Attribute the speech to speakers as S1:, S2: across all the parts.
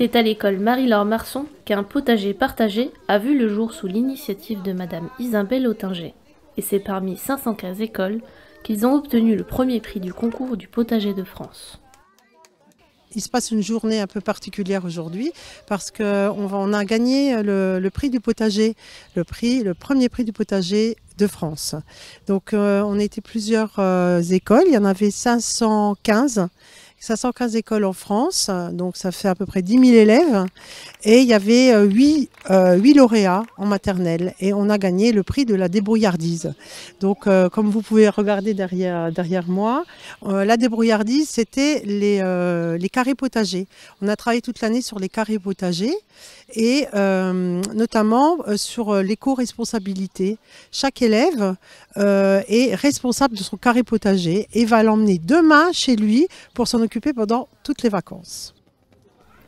S1: C'est à l'école Marie-Laure Marson qu'un potager partagé a vu le jour sous l'initiative de Madame Isabelle Autinger. Et c'est parmi 515 écoles qu'ils ont obtenu le premier prix du concours du potager de France.
S2: Il se passe une journée un peu particulière aujourd'hui parce qu'on a gagné le prix du potager, le premier prix du potager de France. Donc on était plusieurs écoles, il y en avait 515 écoles en France, donc ça fait à peu près 10 000 élèves. Et il y avait 8 lauréats en maternelle et on a gagné le prix de la débrouillardise. Donc comme vous pouvez regarder derrière moi, la débrouillardise c'était les carrés potagers. On a travaillé toute l'année sur les carrés potagers et notamment sur l'éco-responsabilité. Chaque élève est responsable de son carré potager et va l'emmener demain chez lui pour s'en occuper pendant toutes les vacances.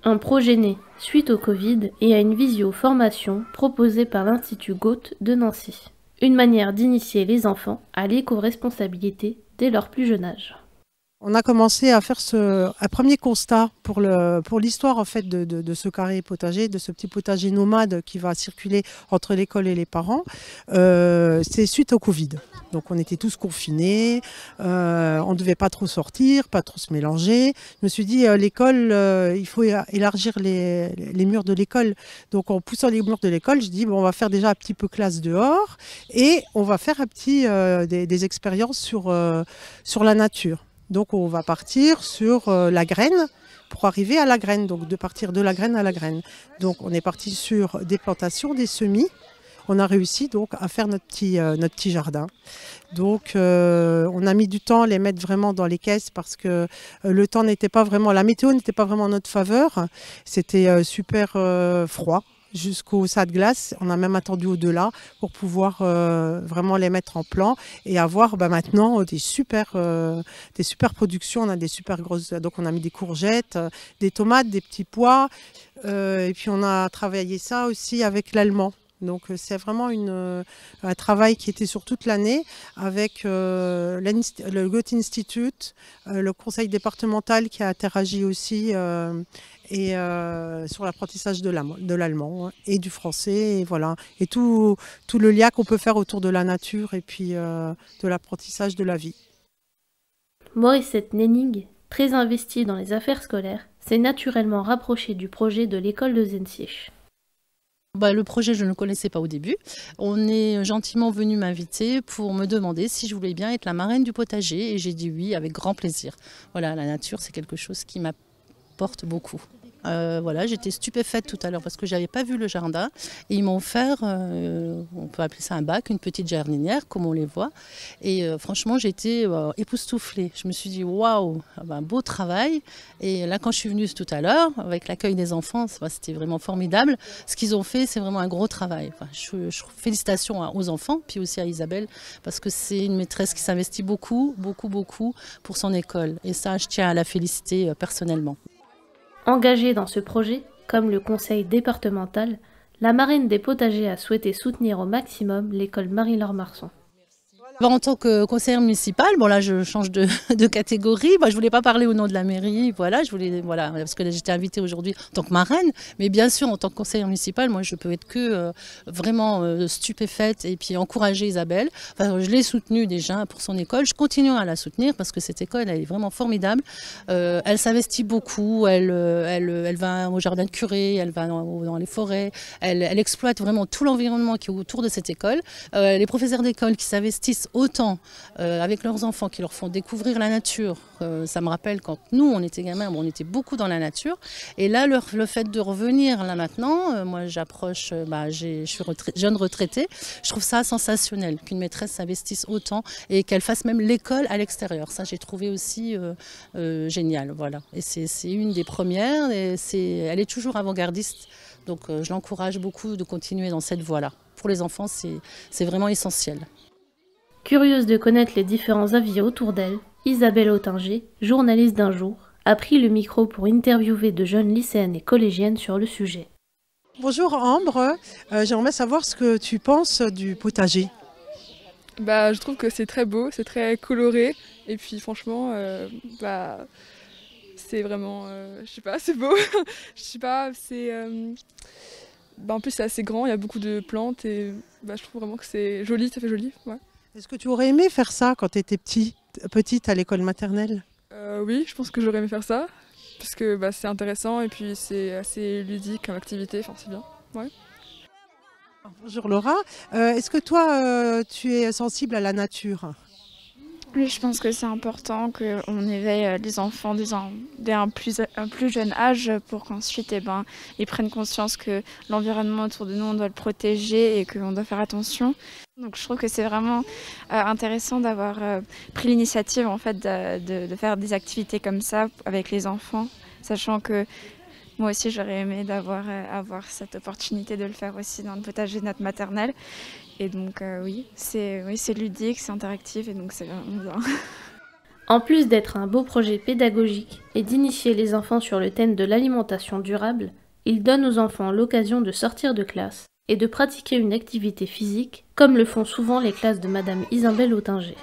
S1: Un projet né suite au Covid et à une visio-formation proposée par l'Institut Goethe de Nancy. Une manière d'initier les enfants à l'éco-responsabilité dès leur plus jeune âge.
S2: On a commencé à faire un premier constat pour l'histoire en fait de ce carré potager, de ce petit potager nomade qui va circuler entre l'école et les parents. C'est suite au Covid. Donc on était tous confinés, on ne devait pas trop sortir, pas trop se mélanger. Je me suis dit l'école, il faut élargir les murs de l'école. Donc en poussant les murs de l'école, je dis bon, on va faire déjà un petit peu classe dehors et on va faire des expériences sur la nature. Donc on va partir sur la graine pour arriver à la graine, donc de partir de la graine à la graine. Donc on est parti sur des plantations, des semis. On a réussi donc à faire notre petit jardin. Donc on a mis du temps à les mettre vraiment dans les caisses parce que le temps n'était pas vraiment, la météo n'était pas vraiment en notre faveur. C'était super froid. Jusqu'au sac de glace, on a même attendu au-delà pour pouvoir vraiment les mettre en plan et avoir maintenant des super productions. On a des super grosses, donc on a mis des courgettes, des tomates, des petits pois et puis on a travaillé ça aussi avec l'allemand. Donc c'est vraiment un travail qui était sur toute l'année avec le Goethe Institute, le conseil départemental qui a interagi aussi et sur l'apprentissage de l'allemand et du français et voilà, et tout le lien qu'on peut faire autour de la nature et puis de l'apprentissage de la vie.
S1: Morissette Nenning, très investie dans les affaires scolaires, s'est naturellement rapprochée du projet de l'école de Zensiech.
S3: Le projet, je ne le connaissais pas au début. On est gentiment venu m'inviter pour me demander si je voulais bien être la marraine du potager et j'ai dit oui avec grand plaisir. Voilà, la nature, c'est quelque chose qui m'apporte beaucoup. Voilà, j'étais stupéfaite tout à l'heure parce que je n'avais pas vu le jardin et ils m'ont offert, on peut appeler ça un bac, une petite jardinière comme on les voit et franchement j'étais époustouflée. Je me suis dit waouh, un beau travail et là quand je suis venue tout à l'heure avec l'accueil des enfants, c'était vraiment formidable. Ce qu'ils ont fait, c'est vraiment un gros travail. Enfin, félicitations aux enfants puis aussi à Isabelle parce que c'est une maîtresse qui s'investit beaucoup pour son école et ça je tiens à la féliciter personnellement.
S1: Engagée dans ce projet, comme le conseil départemental, la marraine des potagers a souhaité soutenir au maximum l'école Marie-Laure Marson.
S3: En tant que conseillère municipale, bon là je change de catégorie. Je voulais pas parler au nom de la mairie, voilà, parce que j'étais invitée aujourd'hui en tant que marraine, mais bien sûr en tant que conseillère municipale, moi je peux être que vraiment stupéfaite et puis encourager Isabelle. Enfin, je l'ai soutenue déjà pour son école, je continue à la soutenir parce que cette école elle est vraiment formidable. Elle s'investit beaucoup, elle va au jardin de curé, elle va dans les forêts, elle exploite vraiment tout l'environnement qui est autour de cette école. Les professeurs d'école qui s'investissent autant avec leurs enfants, qui leur font découvrir la nature. Ça me rappelle quand nous, on était gamins, on était beaucoup dans la nature. Et là, le fait de revenir là maintenant, moi j'approche, je suis jeune retraitée, je trouve ça sensationnel qu'une maîtresse s'investisse autant et qu'elle fasse même l'école à l'extérieur. Ça, j'ai trouvé aussi génial. Voilà. Et c'est une des premières, et elle est toujours avant-gardiste. Donc je l'encourage beaucoup de continuer dans cette voie-là. Pour les enfants, c'est vraiment essentiel.
S1: Curieuse de connaître les différents avis autour d'elle, Isabelle Autinger, journaliste d'un jour, a pris le micro pour interviewer de jeunes lycéennes et collégiennes sur le sujet.
S2: Bonjour Ambre, j'aimerais savoir ce que tu penses du potager.
S4: Je trouve que c'est très beau, c'est très coloré et puis franchement C'est vraiment, je sais pas, c'est beau. Je sais pas, c'est... en plus, c'est assez grand, il y a beaucoup de plantes et je trouve vraiment que c'est joli, ça fait joli. Ouais.
S2: Est-ce que tu aurais aimé faire ça quand tu étais petite à l'école maternelle?
S4: Oui, je pense que j'aurais aimé faire ça, parce que c'est intéressant et puis c'est assez ludique comme activité, enfin c'est bien. Ouais.
S2: Bonjour Laura. Est-ce que toi, tu es sensible à la nature?
S5: Oui, je pense que c'est important qu'on éveille les enfants dès un plus jeune âge pour qu'ensuite ils prennent conscience que l'environnement autour de nous, on doit le protéger et qu'on doit faire attention. Donc je trouve que c'est vraiment intéressant d'avoir pris l'initiative en fait, de faire des activités comme ça avec les enfants, sachant que moi aussi j'aurais aimé avoir cette opportunité de le faire aussi dans le potager de notre maternelle. Et donc oui, c'est ludique, c'est interactif et donc c'est vraiment bien.
S1: En plus d'être un beau projet pédagogique et d'initier les enfants sur le thème de l'alimentation durable, il donne aux enfants l'occasion de sortir de classe et de pratiquer une activité physique, comme le font souvent les classes de Madame Isabelle Autinger.